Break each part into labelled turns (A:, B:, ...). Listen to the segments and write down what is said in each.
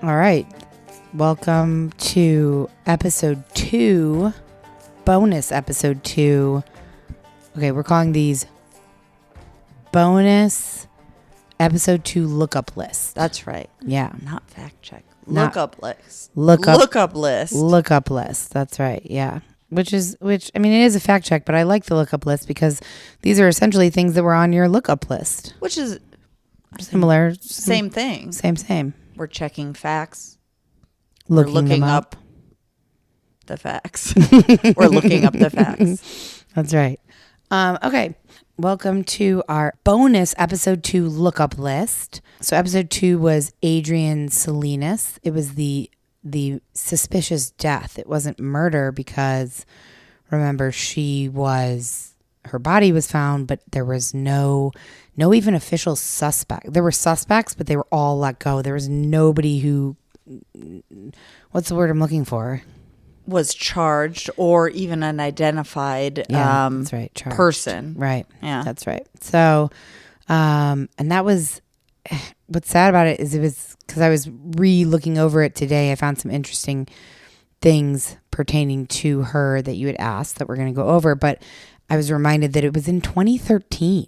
A: All right. Welcome to episode 2, bonus episode 2. Okay, we're calling these bonus episode 2 lookup list.
B: That's right.
A: Yeah.
B: Not fact check.
A: Not-
B: Lookup list.
A: Lookup
B: list.
A: Lookup list. That's right. Yeah. Which I mean, it is a fact check, but I like the lookup list because these are essentially things that were on your lookup list.
B: Which is
A: Similar.
B: same thing.
A: Same.
B: We're checking facts.
A: We're
B: looking up the facts. We're looking up the facts.
A: That's right. Okay. Welcome to our bonus episode 2 lookup list. So episode 2 was Adrienne Salinas. It was the suspicious death. It wasn't murder because, remember, her body was found, but there was no even official suspect. There were suspects, but they were all let go. There was nobody who, what's the word I'm looking for?
B: Was charged or even an identified
A: That's right, charged.
B: person.
A: Right.
B: Yeah.
A: That's right. So, and that was, what's sad about it was because I was re-looking over it today. I found some interesting things pertaining to her that you had asked that we're going to go over. But I was reminded that it was in 2013,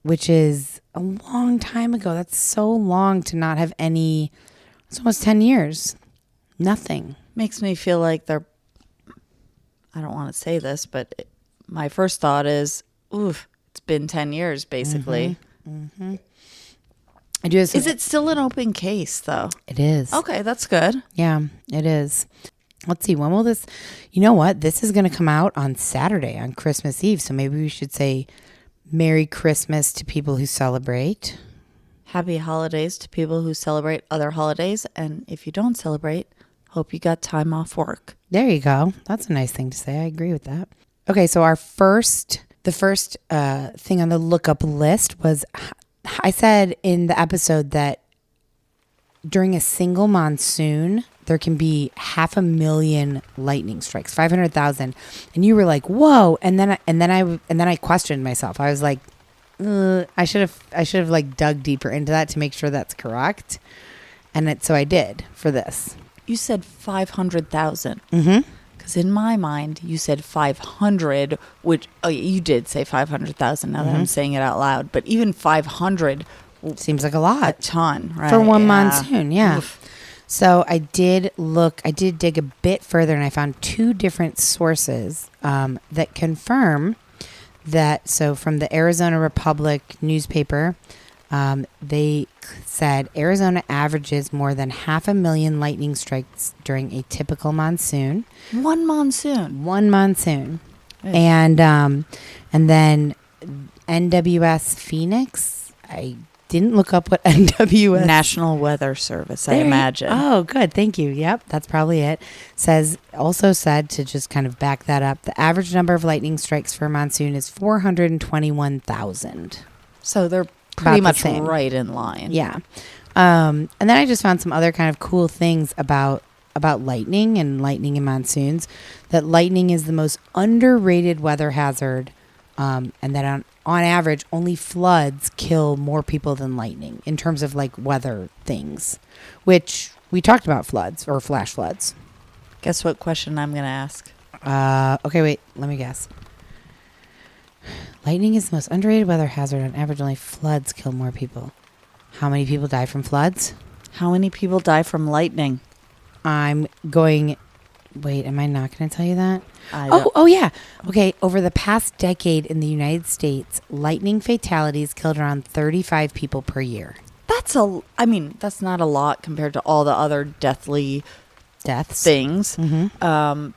A: which is a long time ago. That's so long to not have any. It's almost 10 years. Nothing.
B: Makes me feel like I don't want to say this, but my first thought is, oof, it's been 10 years, basically.
A: Mm-hmm. I do.
B: Is it still an open case, though?
A: It is.
B: Okay, that's good.
A: Yeah, it is. Let's see. When will this? You know what? This is going to come out on Saturday, on Christmas Eve. So maybe we should say Merry Christmas to people who celebrate.
B: Happy holidays to people who celebrate other holidays. And if you don't celebrate, hope you got time off work.
A: There you go. That's a nice thing to say. I agree with that. Okay, so the first thing on the lookup list was, I said in the episode that during a single monsoon, there can be 500,000 lightning strikes, 500,000, and you were like, "Whoa!" And then I questioned myself. I was like, I should have like dug deeper into that to make sure that's correct, so I did for this.
B: You said 500,000.
A: Mm-hmm.
B: Because in my mind, you said 500, which you did say 500,000 now that I'm saying it out loud. But even 500
A: seems like a lot.
B: A ton, right?
A: For one monsoon, yeah.
B: Oof.
A: So I did dig a bit further, and I found 2 different sources that confirm that. So from the Arizona Republic newspaper, they said Arizona averages more than 500,000 lightning strikes during a typical monsoon.
B: One monsoon.
A: Right. And then NWS Phoenix. I didn't look up what NWS
B: National Weather Service, I imagine.
A: Oh, good. Thank you. Yep, that's probably it. Also said to just kind of back that up, the average number of lightning strikes for a monsoon is 421,000.
B: So they're pretty much
A: same.
B: right in line.
A: Yeah. And then I just found some other kind of cool things about lightning and monsoons, that lightning is the most underrated weather hazard, and that on average, only floods kill more people than lightning in terms of like weather things, which we talked about floods or flash floods.
B: Guess what question I'm going to ask?
A: Okay, wait, let me guess. Lightning is the most underrated weather hazard. On average, only floods kill more people. How many people die from floods?
B: How many people die from lightning?
A: I'm going... Wait, am I not going to tell you that?
B: Oh,
A: yeah. Okay, over the past decade in the United States, lightning fatalities killed around 35 people per year.
B: That's not a lot compared to all the other deathly
A: Deaths.
B: things.
A: Mm-hmm.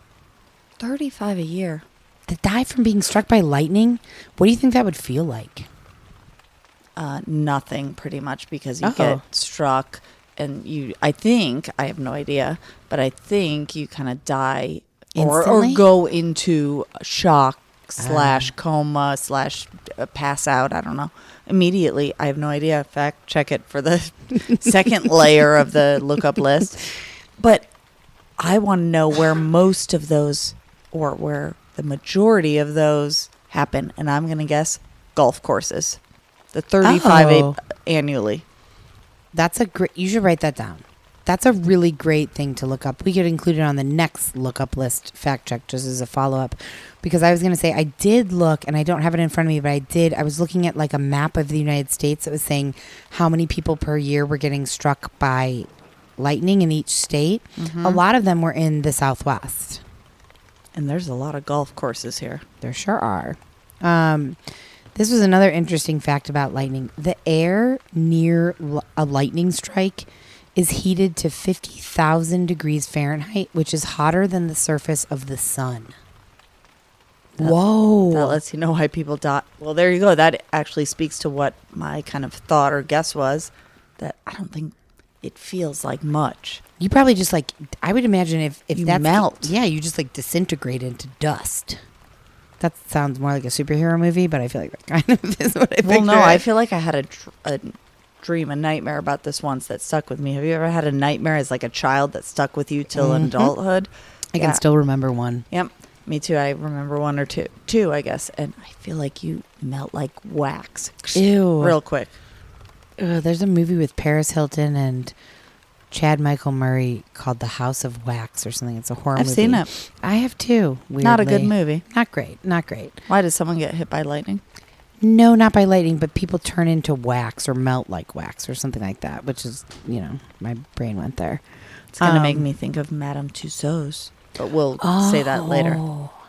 B: 35 a year.
A: To die from being struck by lightning? What do you think that would feel like?
B: Nothing, pretty much, because you get struck and I have no idea, but I think you kind of die or go into shock / coma / pass out. I don't know. Immediately. I have no idea. Fact check it for the second layer of the lookup list. But I want to know where most of those, or where the majority of those happen. And I'm going to guess golf courses. The 35 annually.
A: That's a great, you should write that down. that's a really great thing to look up. We could include it on the next look up list fact check just as a follow up, because I was going to say I did look, and I don't have it in front of me, but I was looking at like a map of the United States that was saying how many people per year were getting struck by lightning in each state. A lot of them were in the Southwest.
B: And there's a lot of golf courses here.
A: There sure are. This was another interesting fact about lightning. The air near a lightning strike is heated to 50,000 degrees Fahrenheit, which is hotter than the surface of the sun. Whoa.
B: That lets you know why people die. Well, there you go. That actually speaks to what my kind of thought or guess was, that I don't think it feels like much.
A: You probably just like, I would imagine if
B: you
A: that's
B: melt.
A: Yeah, you just like disintegrate into dust. That sounds more like a superhero movie, but I feel like that kind of is what I picture.
B: Well, no, I feel like I had a dream, a nightmare about this once that stuck with me. Have you ever had a nightmare as like a child that stuck with you till adulthood?
A: I can still remember one.
B: Yep, me too. I remember one or two, I guess. And I feel like you melt like wax.
A: Ew.
B: Real quick.
A: There's a movie with Paris Hilton and Chad Michael Murray called The House of Wax or something. It's a horror movie.
B: I've seen it.
A: I have too. Weirdly.
B: Not a good movie.
A: Not great. Not great.
B: Why did someone get hit by lightning?
A: No, not by lightning, but people turn into wax or melt like wax or something like that, which is, my brain went there.
B: It's going to make me think of Madame Tussauds, but we'll say that later.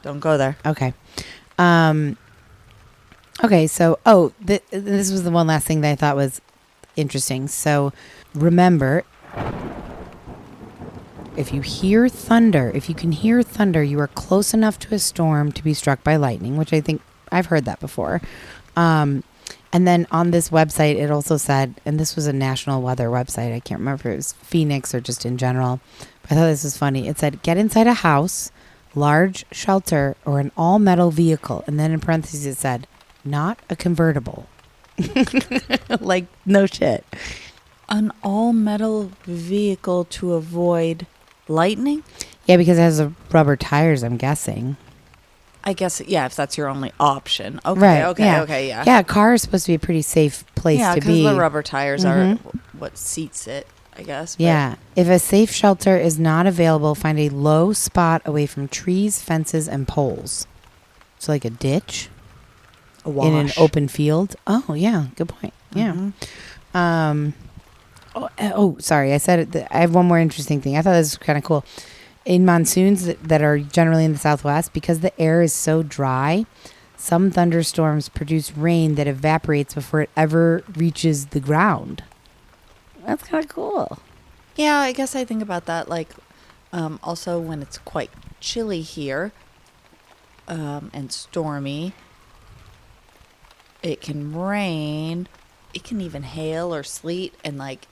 B: Don't go there.
A: Okay. Okay, so, this was the one last thing that I thought was interesting. So, remember, if you can hear thunder, you are close enough to a storm to be struck by lightning, which I think I've heard that before. And then on this website, it also said, and this was a national weather website, I can't remember if it was Phoenix or just in general, but I thought this was funny. It said, get inside a house, large shelter, or an all-metal vehicle. And then in parentheses it said, not a convertible. Like, no shit.
B: An all-metal vehicle to avoid lightning?
A: Yeah, because it has rubber tires, I'm guessing.
B: I guess, yeah, if that's your only option. Okay,
A: right,
B: okay, yeah.
A: Yeah, a car is supposed to be a pretty safe place to be.
B: Yeah, because the rubber tires are what seats it, I guess. But.
A: Yeah. If a safe shelter is not available, find a low spot away from trees, fences, and poles. So like a ditch?
B: A wash.
A: In an open field? Oh, yeah, good point. Yeah. Sorry. I said it. I have one more interesting thing. I thought this was kind of cool. In monsoons that are generally in the Southwest, because the air is so dry, some thunderstorms produce rain that evaporates before it ever reaches the ground. That's kind of cool.
B: Yeah, I guess I think about that. Like, also when it's quite chilly here and stormy, it can rain. It can even hail or sleet, and like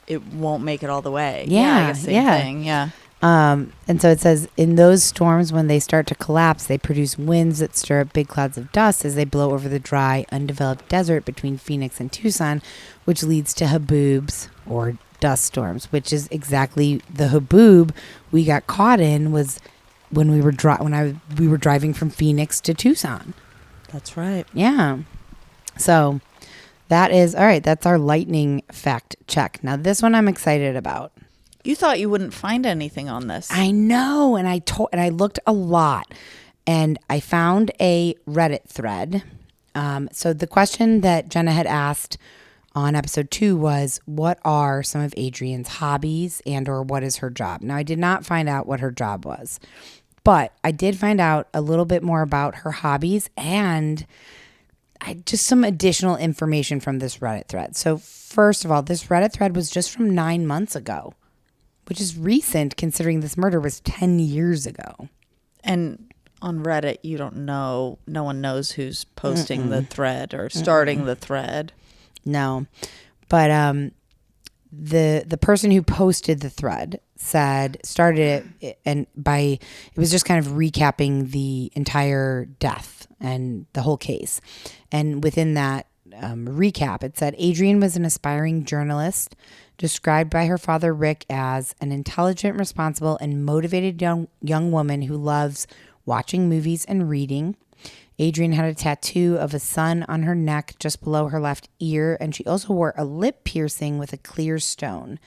B: it won't make it all the way.
A: Yeah,
B: I guess same thing. Yeah.
A: And so it says, in those storms, when they start to collapse, they produce winds that stir up big clouds of dust as they blow over the dry, undeveloped desert between Phoenix and Tucson, which leads to haboobs or dust storms, which is exactly the haboob we got caught in was when we were we were driving from Phoenix to Tucson.
B: That's right.
A: Yeah. So that is all right. That's our lightning fact check. Now this one I'm excited about.
B: You thought you wouldn't find anything on this.
A: I know, and I looked a lot, and I found a Reddit thread. So the question that Jenna had asked on episode 2 was, what are some of Adrienne's hobbies or what is her job? Now, I did not find out what her job was, but I did find out a little bit more about her hobbies and just some additional information from this Reddit thread. So first of all, this Reddit thread was just from 9 months ago, which is recent considering this murder was 10 years ago.
B: And on Reddit, you don't know, no one knows who's posting the thread or starting the thread.
A: No. But the person who posted the thread started it it was just kind of recapping the entire death and the whole case. And within that recap, it said, Adrienne was an aspiring journalist described by her father, Rick, as an intelligent, responsible, and motivated young woman who loves watching movies and reading. Adrienne had a tattoo of a sun on her neck just below her left ear, and she also wore a lip piercing with a clear stone.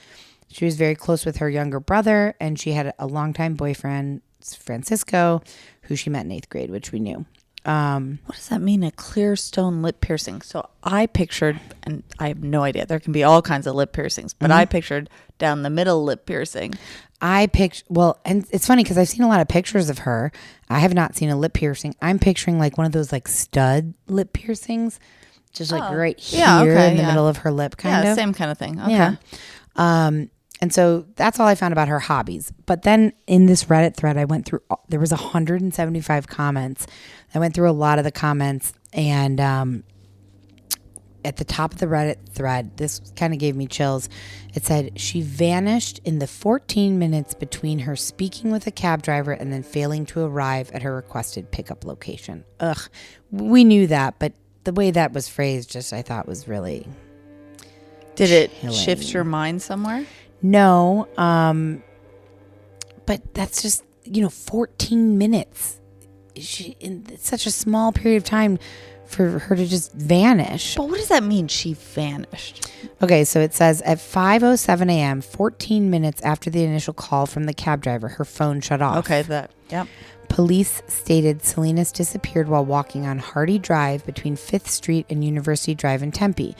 A: She was very close with her younger brother, and she had a longtime boyfriend, Francisco, who she met in 8th grade, which we knew.
B: What does that mean, a clear stone lip piercing? So I pictured, and I have no idea, there can be all kinds of lip piercings, but I pictured down the middle lip piercing.
A: And it's funny because I've seen a lot of pictures of her. I have not seen a lip piercing. I'm picturing like one of those like stud lip piercings, just like right here in the middle of her lip, kind of.
B: Yeah, same kind of thing. Okay.
A: Yeah. And so that's all I found about her hobbies. But then in this Reddit thread, I went through, there was 175 comments. I went through a lot of the comments, and at the top of the Reddit thread, this kind of gave me chills. It said, she vanished in the 14 minutes between her speaking with a cab driver and then failing to arrive at her requested pickup location. Ugh, we knew that, but the way that was phrased just I thought was really
B: Did it shift your mind somewhere?
A: No, but that's just, 14 minutes. In such a small period of time for her to just vanish.
B: But what does that mean, she vanished?
A: Okay, so it says at 5:07 a.m., 14 minutes after the initial call from the cab driver, her phone shut off.
B: Okay, yep.
A: Police stated Salinas disappeared while walking on Hardy Drive between 5th Street and University Drive in Tempe.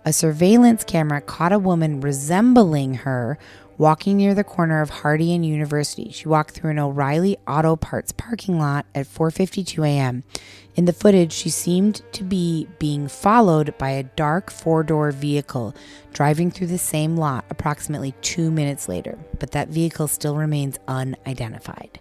A: A surveillance camera caught a woman resembling her walking near the corner of Hardy and University. She walked through an O'Reilly Auto Parts parking lot at 4:52 a.m. In the footage, she seemed to be being followed by a dark 4-door vehicle driving through the same lot approximately 2 minutes later, but that vehicle still remains unidentified.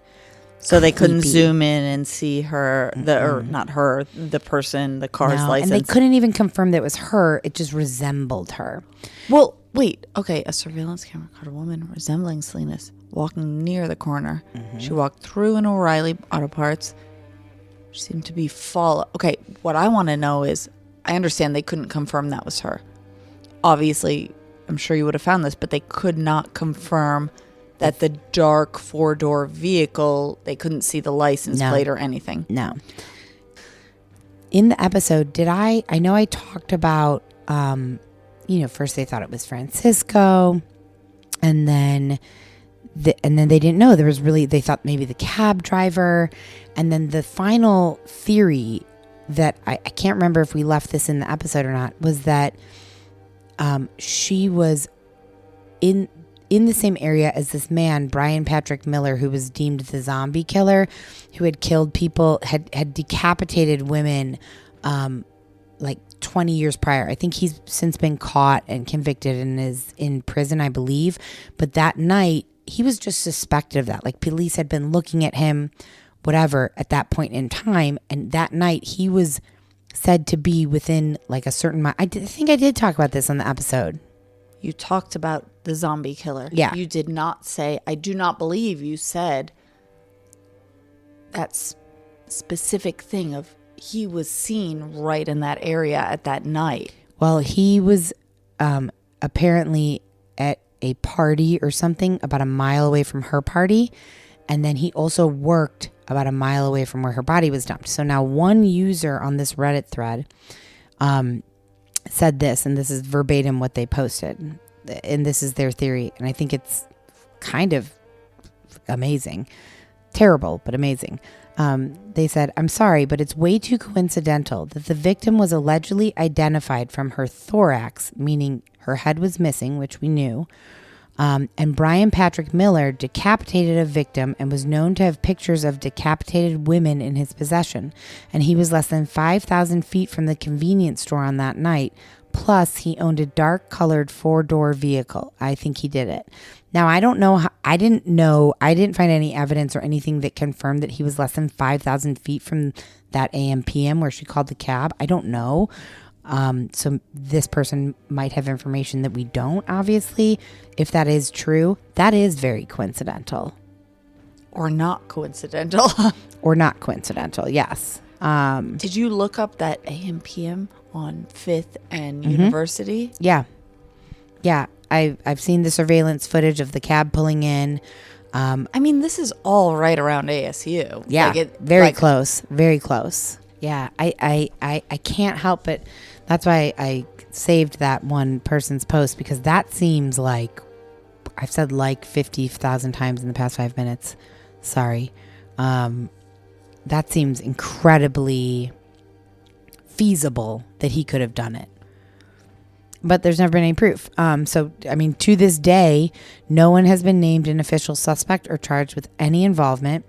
B: So they couldn't zoom in and see her, the person, the car's license.
A: And they couldn't even confirm that it was her. It just resembled her.
B: Well, wait. Okay, a surveillance camera caught a woman resembling Salinas walking near the corner. Mm-hmm. She walked through an O'Reilly Auto Parts. She seemed to be followed. Okay, what I want to know is, I understand they couldn't confirm that was her. Obviously, I'm sure you would have found this, but they could not confirm that the dark 4-door vehicle, they couldn't see the license plate or anything.
A: No. In the episode, I know I talked about, first they thought it was Francisco, and then they didn't know. They thought maybe the cab driver, and then the final theory that I can't remember if we left this in the episode or not, was that she was in the same area as this man, Brian Patrick Miller, who was deemed the zombie killer, who had killed people, had decapitated women like 20 years prior. I think he's since been caught and convicted and is in prison, I believe. But that night, he was just suspected of that. Like, police had been looking at him, whatever, at that point in time. And that night, he was said to be within like a certain mile. I think I did talk about this on the episode.
B: You talked about the zombie killer.
A: Yeah.
B: You did not say, I do not believe you said that specific thing of he was seen right in that area at that night.
A: Well, he was apparently at a party or something about a mile away from her party. And then he also worked about a mile away from where her body was dumped. So now one user on this Reddit thread said this, and this is verbatim what they posted, and this is their theory, and I think it's kind of amazing. Terrible, but amazing. They said, I'm sorry, but it's way too coincidental that the victim was allegedly identified from her thorax, meaning her head was missing, which we knew, and Brian Patrick Miller decapitated a victim and was known to have pictures of decapitated women in his possession. And he was less than 5,000 feet from the convenience store on that night. Plus, he owned a dark-colored 4-door vehicle. I think he did it. Now, I don't know. I didn't find any evidence or anything that confirmed that he was less than 5,000 feet from that AM PM where she called the cab. I don't know. So this person might have information that we don't, obviously. If that is true, that is very coincidental.
B: Or not coincidental.
A: Or not coincidental, yes.
B: Did you look up that AM PM on 5th and University?
A: Yeah. Yeah, I've seen the surveillance footage of the cab pulling in.
B: I mean, this is all right around ASU.
A: Yeah, very close. Very close. Yeah, I can't help but... That's why I saved that one person's post, because that seems like I've said like 50,000 times in the past 5 minutes. Sorry. That seems incredibly feasible that he could have done it. But there's never been any proof. So, I mean, to this day, no one has been named an official suspect or charged with any involvement.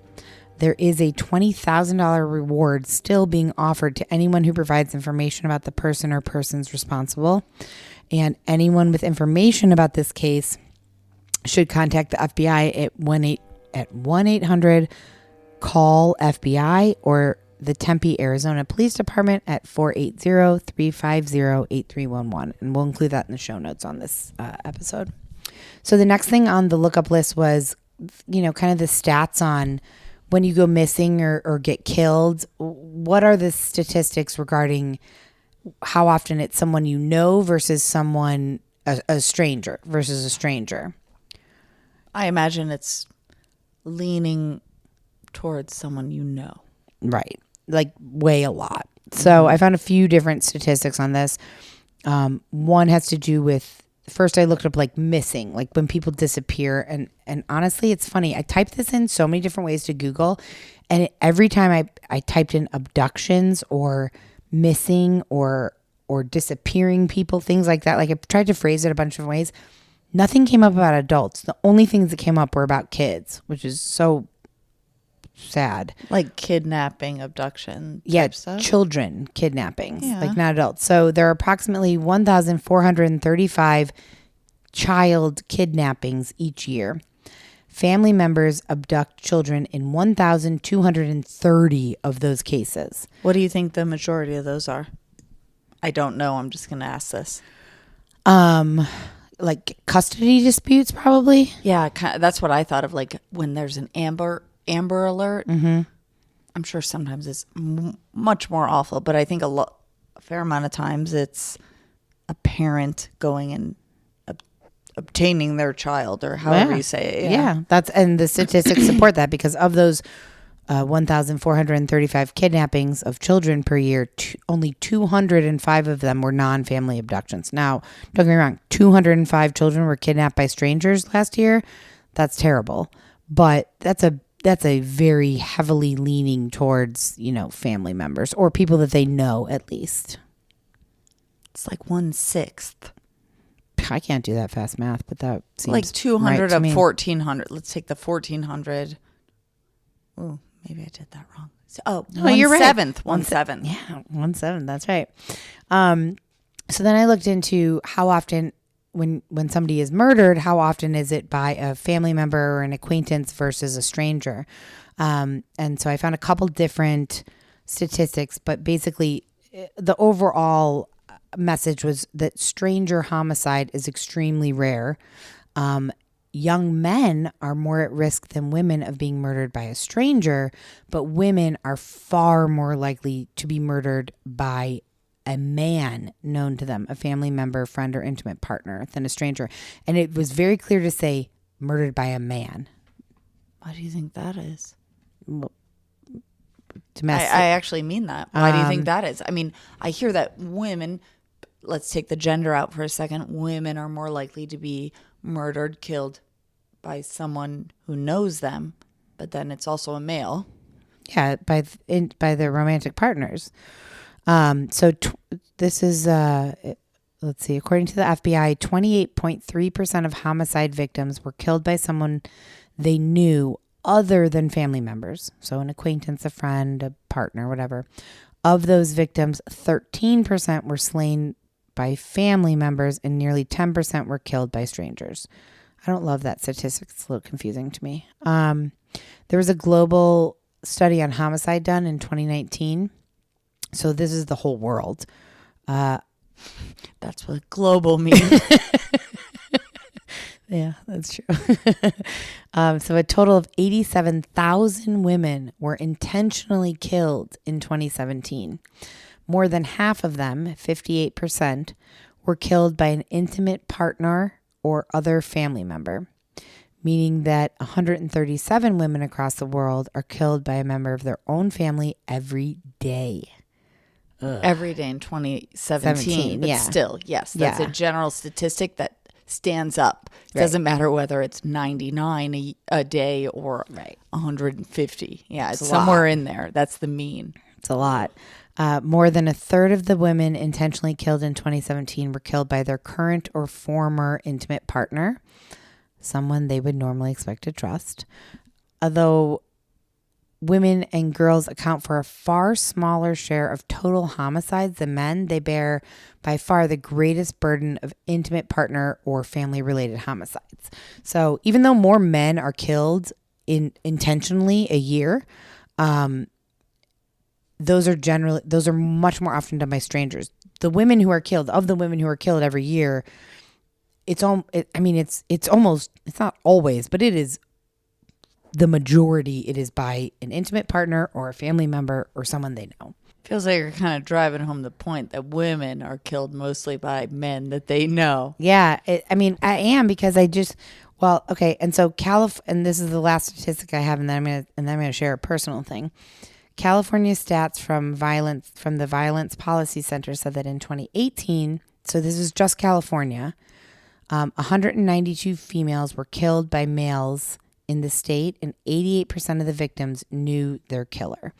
A: There is a $20,000 reward still being offered to anyone who provides information about the person or persons responsible. And anyone with information about this case should contact the FBI at 1-800-CALL-FBI or the Tempe, Arizona Police Department at 480-350-8311. And we'll include that in the show notes on this episode. So the next thing on the lookup list was, kind of the stats on when you go missing or get killed. What are the statistics regarding how often it's someone you know versus someone, a stranger versus a stranger?
B: I imagine it's leaning towards someone you know.
A: Right. Like way a lot. So I found a few different statistics on this. One has to do with, first I looked up like missing, like when people disappear. And honestly, it's funny. I typed this in so many different ways to Google. And every time I typed in abductions or missing or disappearing people, things like that. Like I tried to phrase it a bunch of ways. Nothing came up about adults. The only things that came up were about kids, which is so sad.
B: Like kidnapping, abduction.
A: Yeah,
B: stuff?
A: children kidnappings, like not adults. So there are approximately 1,435 child kidnappings each year. Family members abduct children in 1,230 of those cases.
B: What do you think the majority of those are? I don't know. I'm just going to ask this.
A: Like custody disputes, probably.
B: Yeah, that's what I thought of. Like when there's an Amber Alert. Mm-hmm. I'm sure sometimes it's much more awful, but I think a fair amount of times it's a parent going and obtaining their child, or however you say it.
A: Yeah, and the statistics support that, because of those 1,435 kidnappings of children per year, only 205 of them were non-family abductions. Now, don't get me wrong, 205 children were kidnapped by strangers last year. That's terrible, but that's a very heavily leaning towards, family members or people that they know at least.
B: It's like 1/6.
A: I can't do that fast math, but that seems
B: like 200
A: right
B: of
A: to me.
B: 1,400. Let's take the 1,400. Oh, maybe I did that wrong.
A: You're right.
B: 1/7.
A: Yeah, 1/7. That's right. So then I looked into how often, when somebody is murdered, how often is it by a family member or an acquaintance versus a stranger? And so I found a couple different statistics, but basically the overall message was that stranger homicide is extremely rare. Young men are more at risk than women of being murdered by a stranger, but women are far more likely to be murdered by a man known to them, a family member, friend, or intimate partner, than a stranger. And it was very clear to say murdered by a man.
B: Why do you think that is?
A: Well,
B: I actually mean that. Why do you think that is? I mean, I hear that women, let's take the gender out for a second, women are more likely to be murdered, killed by someone who knows them, but then it's also a male.
A: Yeah, by their romantic partners. This is, let's see, according to the FBI, 28.3% of homicide victims were killed by someone they knew other than family members. So an acquaintance, a friend, a partner, whatever. Of those victims, 13% were slain by family members and nearly 10% were killed by strangers. I don't love that statistic. It's a little confusing to me. There was a global study on homicide done in 2019. So this is the whole world.
B: That's what global means.
A: Yeah, that's true. So a total of 87,000 women were intentionally killed in 2017. More than half of them, 58%, were killed by an intimate partner or other family member, meaning that 137 women across the world are killed by a member of their own family every day.
B: Ugh. Every day in 2017. But still, yes, that's a general statistic that stands up. It doesn't matter whether it's 99 a day or 150. Yeah, it's somewhere in there. That's the mean.
A: It's a lot. More than a third of the women intentionally killed in 2017 were killed by their current or former intimate partner, someone they would normally expect to trust. Although women and girls account for a far smaller share of total homicides than men, they bear by far the greatest burden of intimate partner or family-related homicides. So even though more men are killed intentionally a year, those are much more often done by strangers. The women who are killed every year, it's not always, but it is the majority. It is by an intimate partner or a family member or someone they know.
B: Feels like you're kind of driving home the point that women are killed mostly by men that they know.
A: Yeah, I am, because okay. And so and this is the last statistic I have, and then I'm gonna share a personal thing. California stats from the Violence Policy Center said that in 2018, so this is just California, 192 females were killed by males in the state, and 88% of the victims knew their killer.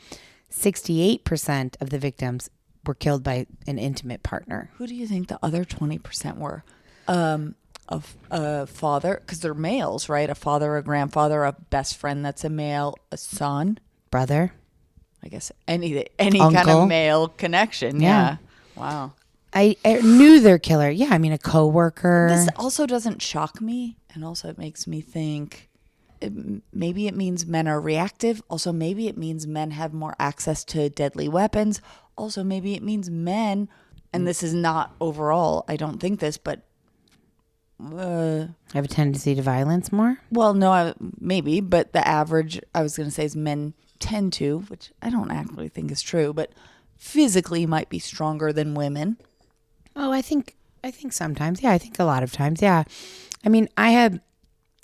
A: 68% of the victims were killed by an intimate partner.
B: Who do you think the other 20% were? A father, because they're males, right? A father, a grandfather, a best friend that's a male, a son,
A: brother.
B: I guess any kind of male connection. Yeah. Wow.
A: I knew their killer. Yeah. A coworker.
B: This also doesn't shock me. And also it makes me think maybe it means men are reactive. Also, maybe it means men have more access to deadly weapons. Also, maybe it means men, and this is not overall, I don't think this, but
A: have a tendency to violence more?
B: Well, no, maybe, but the average, I was going to say, is men tend to, which I don't actually think is true, but physically might be stronger than women.
A: Oh, I think sometimes. Yeah, I think a lot of times. Yeah.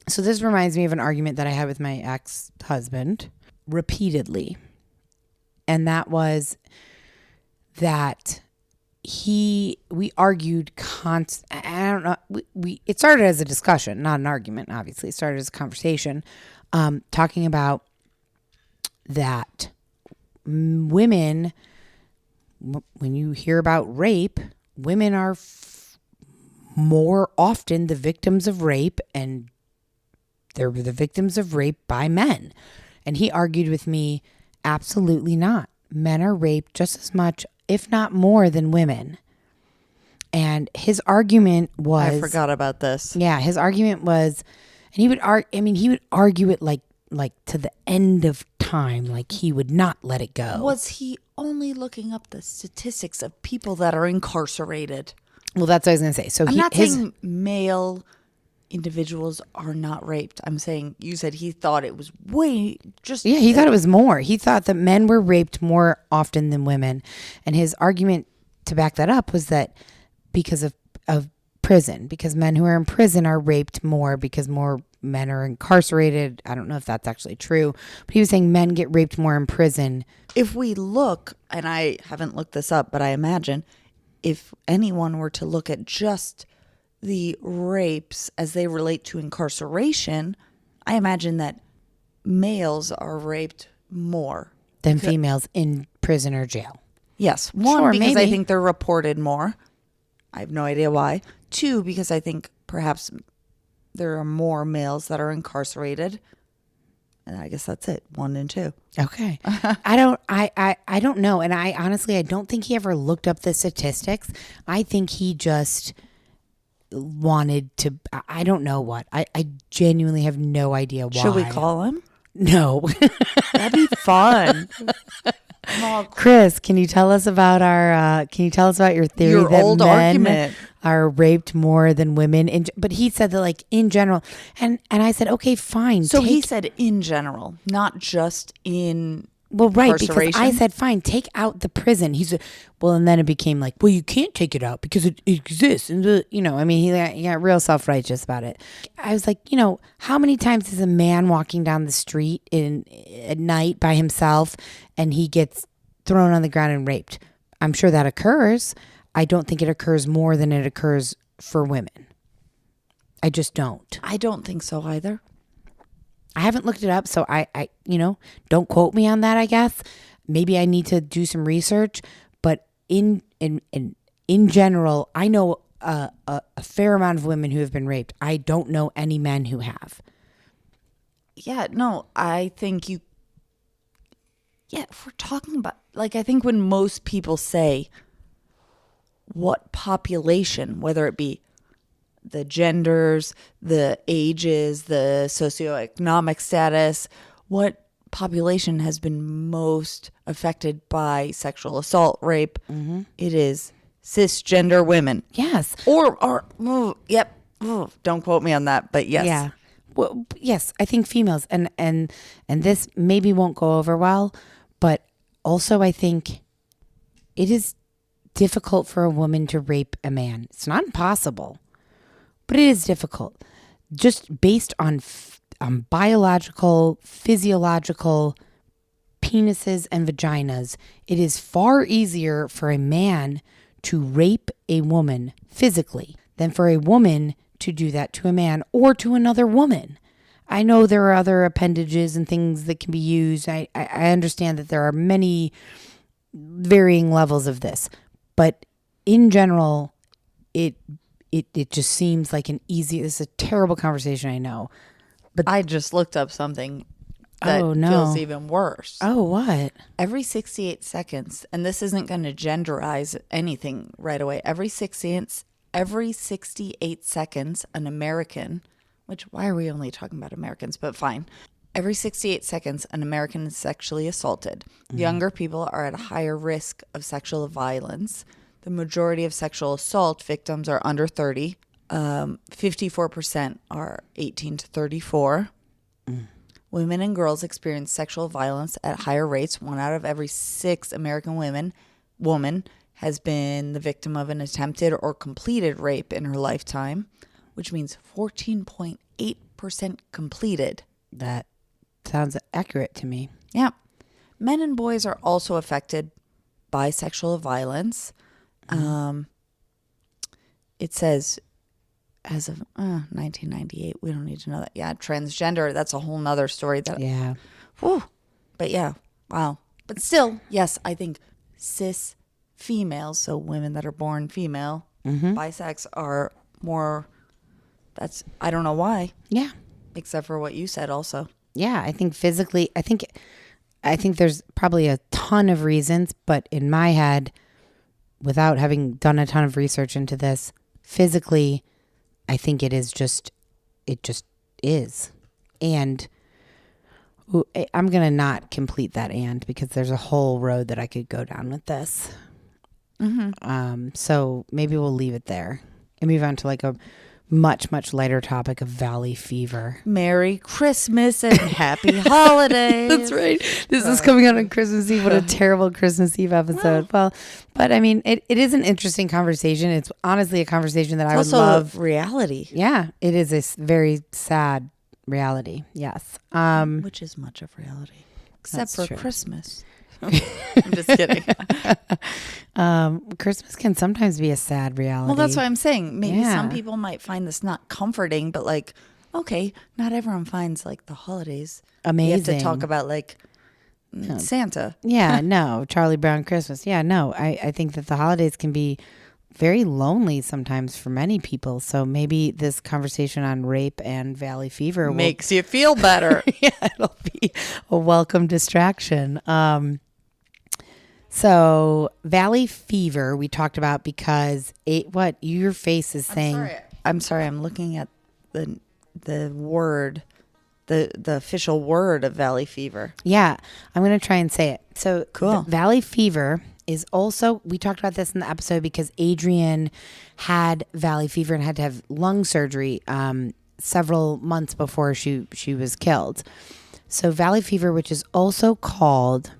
A: So this reminds me of an argument that I had with my ex-husband repeatedly. And that was that we argued I don't know. It started as a discussion, not an argument, obviously. It started as a conversation, talking about that women, when you hear about rape, women are more often the victims of rape, and they're the victims of rape by men. And he argued with me, absolutely not. Men are raped just as much, if not more, than women. And his argument was,
B: I forgot about this.
A: Yeah, his argument was, and he would argue it like to the end of time, like he would not let it go.
B: Was he only looking up the statistics of people that are incarcerated?
A: Well, that's what I was going to say. So
B: I'm not saying male individuals are not raped. I'm saying, you said he thought it was he
A: thought it was more. He thought that men were raped more often than women. And his argument to back that up was that because of prison, because men who are in prison are raped more because more men are incarcerated. I don't know if that's actually true, but he was saying men get raped more in prison.
B: If we look, and I haven't looked this up, but I imagine if anyone were to look at just the rapes as they relate to incarceration, I imagine that males are raped more
A: than females in prison or jail.
B: Yes. One, because I think they're reported more. I have no idea why. Two, because I think perhaps there are more males that are incarcerated. And I guess that's it. 1 and 2.
A: Okay. I don't know. And I honestly don't think he ever looked up the statistics. I think he just wanted to, I don't know what. I genuinely have no idea why.
B: Should we call him?
A: No.
B: That'd be fun.
A: Chris, can you tell us about your theory
B: your
A: that
B: old
A: men
B: argument
A: are raped more than women? But he said that like in general, and I said, okay, fine.
B: So he said in general, not just in
A: well, right, because I said, fine, take out the prison. He said, well, and then it became like, well, you can't take it out because it exists. And, he got real self-righteous about it. I was like, how many times is a man walking down the street at night by himself and he gets thrown on the ground and raped? I'm sure that occurs. I don't think it occurs more than it occurs for women. I just don't.
B: I don't think so either.
A: I haven't looked it up, so I don't quote me on that, I guess. Maybe I need to do some research, but in general, I know a fair amount of women who have been raped. I don't know any men who have.
B: Yeah, no, I think if we're talking about, like, I think when most people say what population, whether it be the genders, the ages, the socioeconomic status, what population has been most affected by sexual assault, rape, it is cisgender women.
A: Yes.
B: Don't quote me on that, but yes.
A: Yeah. Well, yes, I think females, and this maybe won't go over well, but also I think it is difficult for a woman to rape a man. It's not impossible, but it is difficult, just based on biological, physiological penises and vaginas. It is far easier for a man to rape a woman physically than for a woman to do that to a man or to another woman. I know there are other appendages and things that can be used. I understand that there are many varying levels of this, but in general, it just seems like this is a terrible conversation, I know.
B: But I just looked up something that feels even worse.
A: Oh, what?
B: Every 68 seconds, and this isn't going to genderize anything right away. Every 68 seconds, an American, which, why are we only talking about Americans? But fine. Every 68 seconds, an American is sexually assaulted. Younger people are at a higher risk of sexual violence. The majority of sexual assault victims are under 30. 54% are 18 to 34. Women and girls experience sexual violence at higher rates. 1 out of every 6 American woman has been the victim of an attempted or completed rape in her lifetime, which means 14.8% completed.
A: That sounds accurate to me.
B: Yeah. Men and boys are also affected by sexual violence. It says as of 1998, we don't need to know that. Yeah, transgender, that's a whole nother story.
A: Yeah.
B: Whew. But yeah, wow. But still, yes, I think cis females, so women that are born female, bisex are more, I don't know why.
A: Yeah.
B: Except for what you said also.
A: Yeah, I think physically, I think there's probably a ton of reasons, but in my head, without having done a ton of research into this, physically, I think it just is. And I'm going to not complete that because there's a whole road that I could go down with this. So maybe we'll leave it there and move on to like a much, much lighter topic of valley fever.
B: Merry Christmas and happy holidays.
A: That's right. This is coming out on Christmas Eve. What a terrible Christmas Eve episode. Well, but I mean, it is an interesting conversation. It's honestly a conversation that I would love.
B: Reality.
A: Yeah, it is a very sad reality. Yes.
B: Which is much of reality. Except for
A: true.
B: Christmas. I'm just kidding.
A: Christmas can sometimes be a sad reality.
B: Well, that's what I'm saying. Maybe some people might find this not comforting, but like, okay, not everyone finds like the holidays
A: amazing.
B: You have to talk about like Santa.
A: Yeah, no, Charlie Brown Christmas. Yeah, no, I think that the holidays can be very lonely sometimes for many people. So maybe this conversation on rape and valley fever
B: makes you feel better.
A: Yeah, it'll be a welcome distraction. So valley fever we talked about because your face is saying.
B: I'm sorry. I'm looking at the word, the official word of valley fever.
A: Yeah, I'm going to try and say it. So
B: cool.
A: Valley fever is also, we talked about this in the episode because Adrienne had valley fever and had to have lung surgery several months before she was killed. So valley fever, which is also called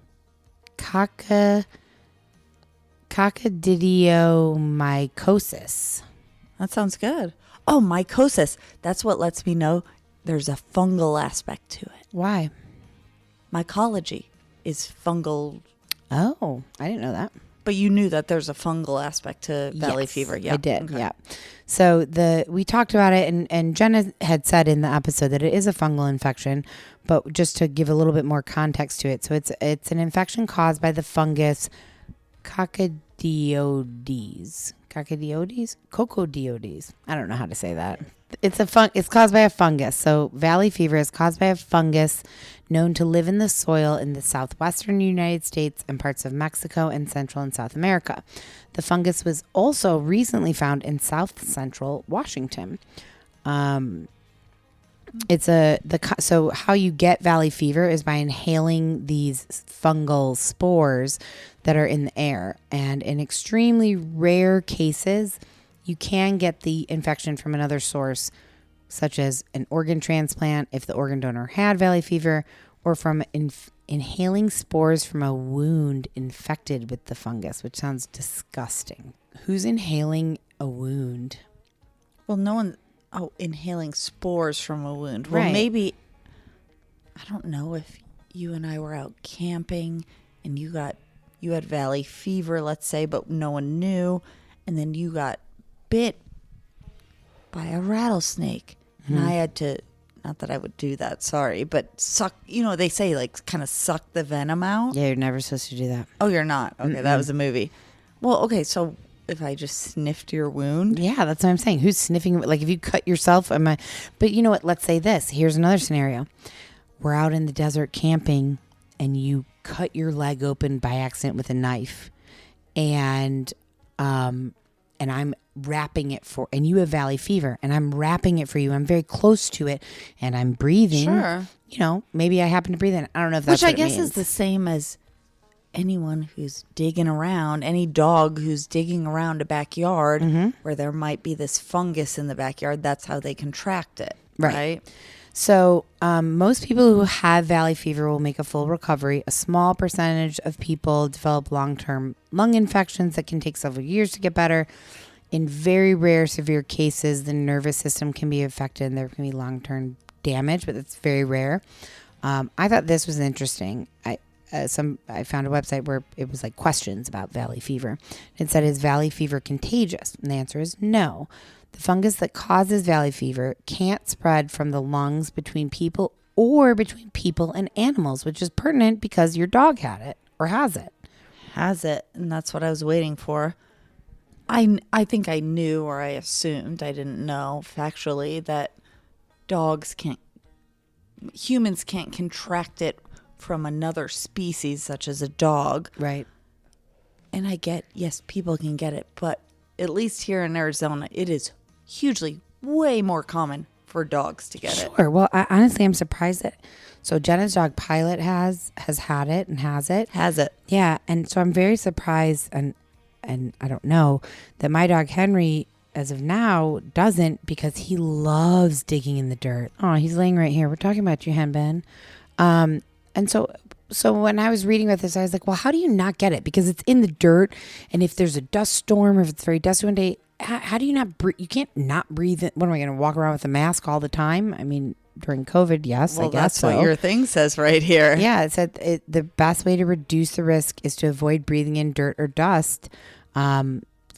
A: coccidioidomycosis.
B: That sounds good. Oh, mycosis. That's what lets me know there's a fungal aspect to it.
A: Why?
B: Mycology is fungal.
A: Oh, I didn't know that.
B: But you knew that there's a fungal aspect to valley
A: Yes,
B: fever. Yeah,
A: I did. Okay. Yeah. So we talked about it, and Jenna had said in the episode that it is a fungal infection, but just to give a little bit more context to it, so it's an infection caused by the fungus Coccidioides. Coccidioides. I don't know how to say that. It's caused by a fungus. So valley fever is caused by a fungus known to live in the soil in the southwestern United States and parts of Mexico and Central and South America. The fungus was also recently found in south central Washington. So how you get valley fever is by inhaling these fungal spores that are in the air. And in extremely rare cases, you can get the infection from another source, such as an organ transplant if the organ donor had valley fever, or from inhaling spores from a wound infected with the fungus, which sounds disgusting. Who's inhaling a wound?
B: Well, no one... Oh, inhaling spores from a wound. Well,
A: right.
B: Maybe... I don't know if you and I were out camping and you had valley fever, let's say, but no one knew, and then you got bit by a rattlesnake. And I had to, not that I would do that, sorry, but suck, they say like kind of suck the venom out.
A: Yeah, you're never supposed to do that.
B: Oh, you're not? Okay,
A: Mm-mm.
B: That was a movie. Well, okay, so if I just sniffed your wound?
A: Yeah, that's what I'm saying. Who's sniffing? Like if you cut yourself, but you know what? Let's say this. Here's another scenario. We're out in the desert camping and you cut your leg open by accident with a knife, and I'm wrapping it and you have valley fever, and I'm wrapping it for you. I'm very close to it, and I'm breathing.
B: Sure.
A: Maybe I happen to breathe in. I don't know if that's
B: Which
A: what
B: I guess
A: means.
B: is the same as anyone who's digging around, any dog who's digging around a backyard where there might be this fungus in the backyard. That's how they contract it. Right.
A: So most people who have valley fever will make a full recovery. A small percentage of people develop long-term lung infections that can take several years to get better. In very rare severe cases, the nervous system can be affected and there can be long-term damage, but it's very rare. I thought this was interesting. I found a website where it was like questions about valley fever. It said, is valley fever contagious? And the answer is no. The fungus that causes valley fever can't spread from the lungs between people or between people and animals, which is pertinent because your dog had it or has it.
B: Has it. And that's what I was waiting for. I think I knew, or I assumed, I didn't know factually, that humans can't contract it from another species such as a dog.
A: Right.
B: And I get, yes, people can get it, but at least here in Arizona, it is hugely way more common for dogs to get it.
A: Sure. Well, honestly, I'm surprised that. So Jenna's dog Pilot has had it and has it.
B: Has it?
A: Yeah, and so I'm very surprised, and I don't know that my dog Henry, as of now, doesn't, because he loves digging in the dirt. Oh, he's laying right here. We're talking about you, Henben. And so when I was reading about this, I was like, well, how do you not get it? Because it's in the dirt, and if there's a dust storm or if it's very dusty one day, how do you not breathe? You can't not breathe. What am I going to walk around with a mask all the time? I mean, during COVID, yes,
B: well,
A: I guess
B: that's
A: so.
B: what your thing says right here.
A: Yeah, it said the best way to reduce the risk is to avoid breathing in dirt or dust.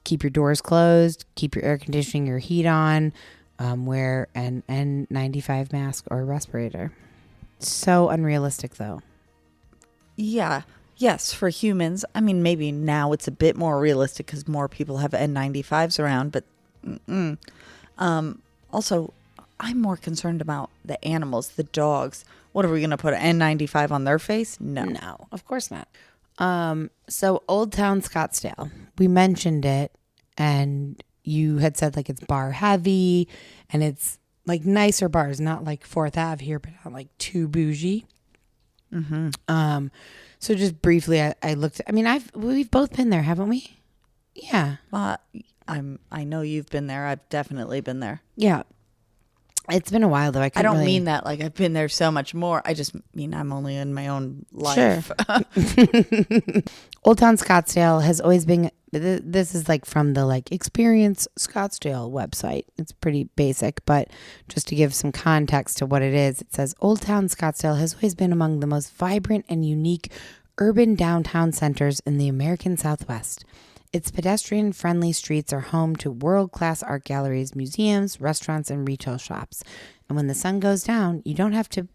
A: Keep your doors closed. Keep your air conditioning, your heat on. Wear an N95 mask or respirator. So unrealistic, though.
B: Yeah. Yes, for humans. I mean, maybe now it's a bit more realistic because more people have N95s around. But also, I'm more concerned about the animals, the dogs. What are we going to put an N95 on their face?
A: No, of course not. So Old Town Scottsdale, we mentioned it, and you had said like it's bar heavy, and it's like nicer bars, not like 4th Ave here, but not like too bougie. So just briefly, I looked. I mean, we've both been there, haven't we? Yeah.
B: I know you've been there. I've definitely been there.
A: Yeah. It's been a while though.
B: I don't mean that like I've been there so much more. I just mean I'm only in my own life.
A: Sure. Old Town Scottsdale has always been. This is like from the like Experience Scottsdale website. It's pretty basic, but just to give some context to what it is, it says Old Town Scottsdale has always been among the most vibrant and unique urban downtown centers in the American Southwest. Its pedestrian-friendly streets are home to world-class art galleries, museums, restaurants, and retail shops. And when the sun goes down, you don't have to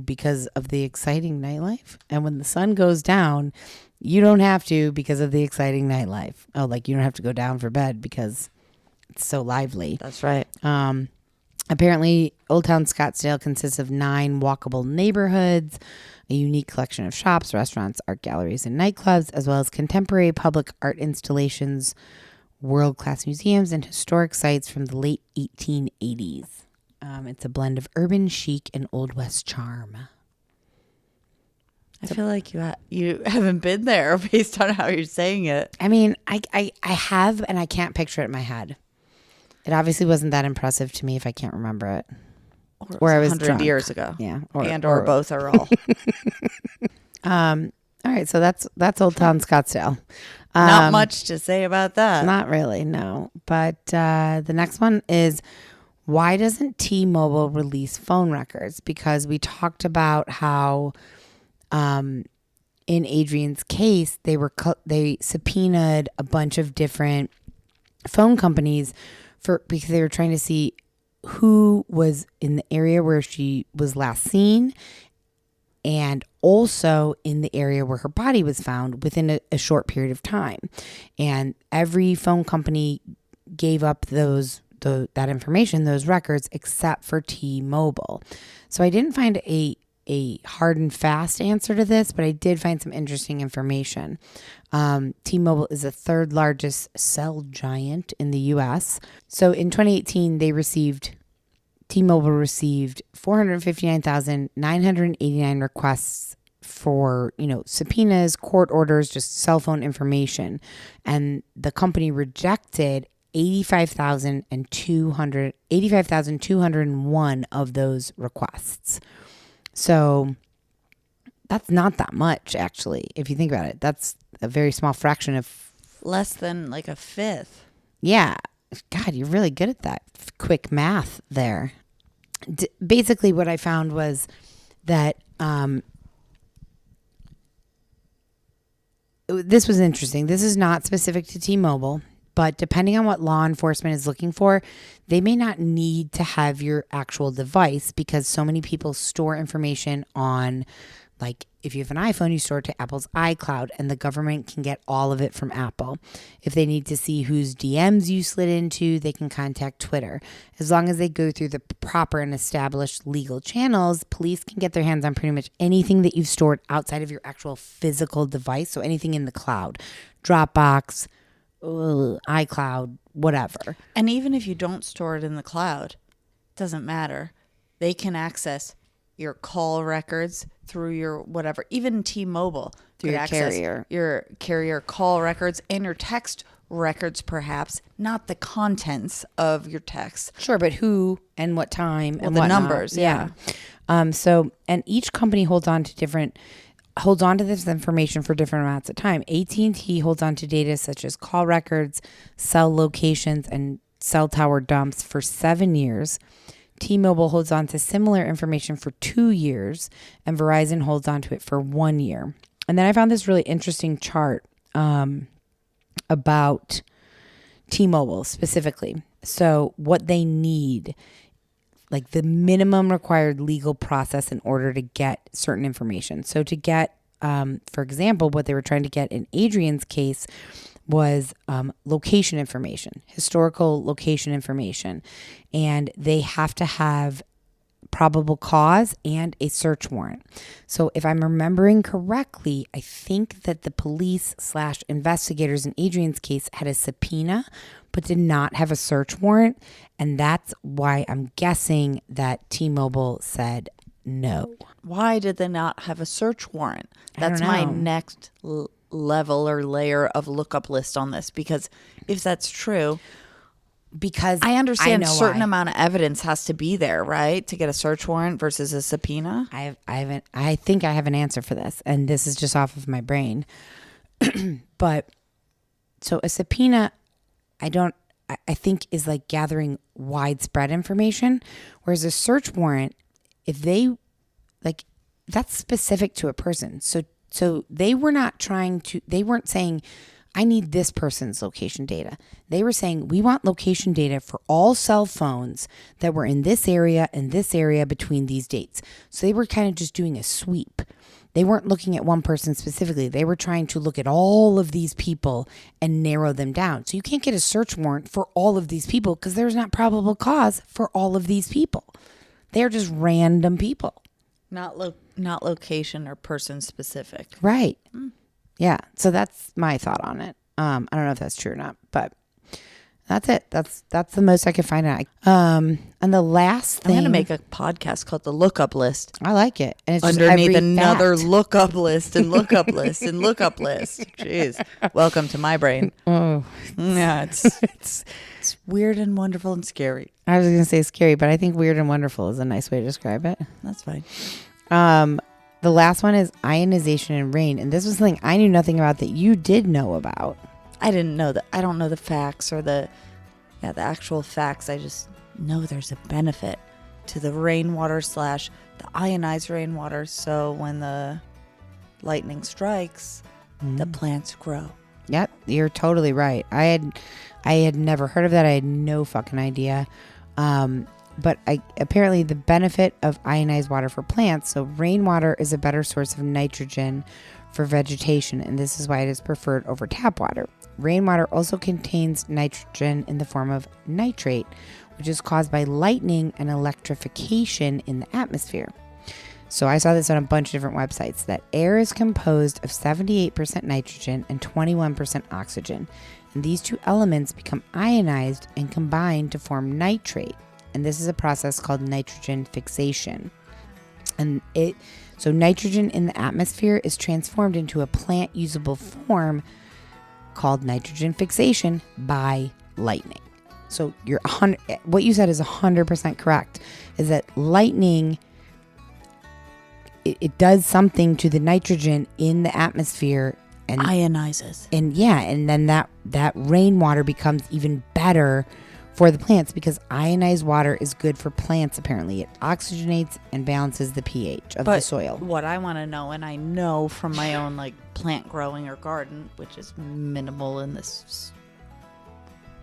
A: because of the exciting nightlife. And when the sun goes down, you don't have to because of the exciting nightlife. Oh, like you don't have to go down for bed because it's so lively.
B: That's right.
A: Apparently, Old Town Scottsdale consists of 9 walkable neighborhoods, a unique collection of shops, restaurants, art galleries, and nightclubs, as well as contemporary public art installations, world-class museums, and historic sites from the late 1880s. It's a blend of urban chic and Old West charm.
B: I feel like you haven't been there based on how you're saying it.
A: I mean, I have, and I can't picture it in my head. It obviously wasn't that impressive to me if I can't remember it.
B: Or
A: I was
B: 100
A: drunk.
B: years ago.
A: Yeah.
B: Or both are all.
A: All right. So that's Old Town Scottsdale.
B: Not much to say about that.
A: Not really, no. But the next one is, why doesn't T-Mobile release phone records? Because we talked about how in Adrienne's case, they subpoenaed a bunch of different phone companies because they were trying to see who was in the area where she was last seen and also in the area where her body was found within a short period of time. And every phone company gave up that information, those records, except for T-Mobile. So I didn't find a hard and fast answer to this, but I did find some interesting information. T-Mobile is the 3rd largest cell giant in the U.S. So in 2018, T-Mobile received 459,989 requests for, subpoenas, court orders, just cell phone information. And the company rejected 85,201 of those requests. So that's not that much, actually, if you think about it. That's a very small fraction of...
B: Less than like a fifth.
A: Yeah. God, you're really good at that. Quick math there. Basically, what I found was that this was interesting. This is not specific to T-Mobile. But depending on what law enforcement is looking for, they may not need to have your actual device because so many people store information on, like, if you have an iPhone, you store it to Apple's iCloud, and the government can get all of it from Apple. If they need to see whose DMs you slid into, they can contact Twitter. As long as they go through the proper and established legal channels, police can get their hands on pretty much anything that you've stored outside of your actual physical device. So anything in the cloud, Dropbox, iCloud, whatever.
B: And even if you don't store it in the cloud, it doesn't matter. They can access your call records through your whatever. Even T-Mobile
A: through your carrier.
B: Your carrier call records and your text records, perhaps, not the contents of your text.
A: Sure, but who and what time and
B: the
A: whatnot.
B: Numbers, yeah.
A: And each company holds on to this information for different amounts of time. AT&T holds on to data such as call records, cell locations, and cell tower dumps for 7 years. T-Mobile holds on to similar information for 2 years, and Verizon holds on to it for 1 year. And then I found this really interesting chart about T-Mobile specifically. So what they need, like the minimum required legal process in order to get certain information. So to get, for example, what they were trying to get in Adrienne's case was location information, historical location information. And they have to have probable cause and a search warrant. So if I'm remembering correctly, I think that the police/investigators in Adrienne's case had a subpoena, but did not have a search warrant. And that's why I'm guessing that T-Mobile said no.
B: Why did they not have a search warrant? That's my next level or layer of lookup list on this, because if that's true,
A: because
B: I understand a certain amount of evidence has to be there, right, to get a search warrant versus a subpoena.
A: I think I have an answer for this, and this is just off of my brain. But so a subpoena, I think is like gathering widespread information, whereas a search warrant, if they like, that's specific to a person. So they weren't saying, I need this person's location data. They were saying, we want location data for all cell phones that were in this area and this area between these dates. So they were kind of just doing a sweep. They weren't looking at one person specifically. They were trying to look at all of these people and narrow them down. So you can't get a search warrant for all of these people because there's not probable cause for all of these people. They're just random people.
B: Not location or person specific.
A: Right. Yeah. So that's my thought on it. I don't know if that's true or not, but that's it. That's the most I could find out. And the last thing,
B: I'm going to make a podcast called The Lookup List.
A: I like it. And it's
B: underneath
A: just
B: another lookup list and lookup list and lookup list. Jeez. Welcome to my brain.
A: Oh,
B: yeah. It's weird and wonderful and scary.
A: I was going to say scary, but I think weird and wonderful is a nice way to describe it.
B: That's fine.
A: The last one is ionization and rain. And this was something I knew nothing about that you did know about.
B: I didn't know that. I don't know the facts or the actual facts. I just know there's a benefit to the rainwater / the ionized rainwater. So when the lightning strikes, the plants grow.
A: Yep, you're totally right. I had never heard of that. I had no fucking idea. But apparently the benefit of ionized water for plants. So rainwater is a better source of nitrogen for vegetation, and this is why it is preferred over tap water. Rainwater also contains nitrogen in the form of nitrate, which is caused by lightning and electrification in the atmosphere. So I saw this on a bunch of different websites, that air is composed of 78% nitrogen and 21% oxygen. And these two elements become ionized and combine to form nitrate. And this is a process called nitrogen fixation. So nitrogen in the atmosphere is transformed into a plant usable form called nitrogen fixation by lightning. So what you said is 100% correct, is that lightning, it does something to the nitrogen in the atmosphere and
B: ionizes.
A: And then that rainwater becomes even better for the plants, because ionized water is good for plants. Apparently it oxygenates and balances the pH of the soil.
B: What I want to know, and I know from my own plant growing or garden, which is minimal in this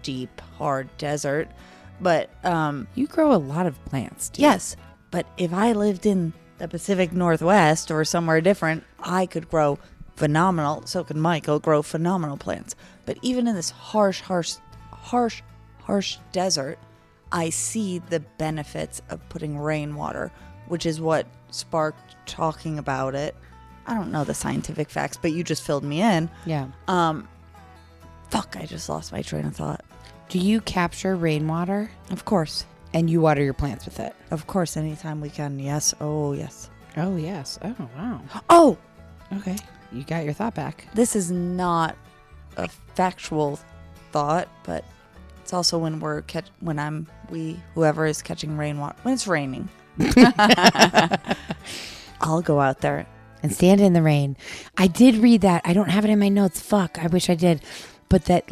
B: deep hard desert, but
A: you grow a lot of plants too.
B: Yes, but if I lived in the Pacific Northwest or somewhere different, I could grow phenomenal, so could Michael grow phenomenal plants. But even in this harsh desert, I see the benefits of putting rainwater, which is what sparked talking about it. I don't know the scientific facts, but you just filled me in.
A: Yeah.
B: I just lost my train of thought.
A: Do you capture rainwater?
B: Of course.
A: And you water your plants with it?
B: Of course, anytime we can. Yes. Oh, yes.
A: Oh, yes. Oh, wow.
B: Oh!
A: Okay. You got your thought back.
B: This is not a factual thought, but it's also when whoever is catching rainwater, when it's raining. I'll go out there
A: and stand in the rain. I did read that. I don't have it in my notes. Fuck, I wish I did. But that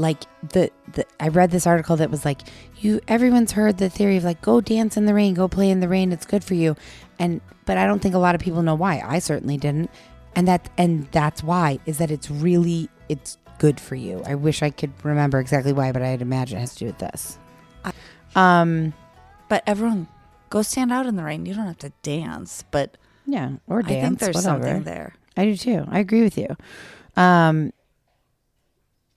A: I read this article that was everyone's heard the theory of go dance in the rain, go play in the rain. It's good for you. But I don't think a lot of people know why. I certainly didn't. And that's why, is that it's good for you. I wish I could remember exactly why, but I'd imagine it has to do with this.
B: But everyone, go stand out in the rain. You don't have to dance, but
A: yeah, or dance.
B: I think there's
A: whatever.
B: something there.
A: I do too. I agree with you.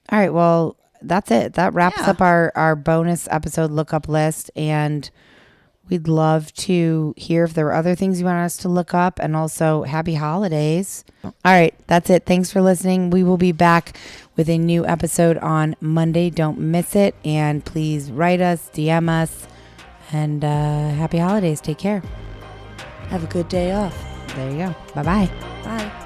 A: All right, well, that's it. That wraps up our bonus episode lookup list, and we'd love to hear if there were other things you want us to look up, and also happy holidays. All right, that's it. Thanks for listening. We will be back with a new episode on Monday. Don't miss it. And please write us, DM us, and happy holidays. Take care.
B: Have a good day off.
A: There you go. Bye-bye.
B: Bye.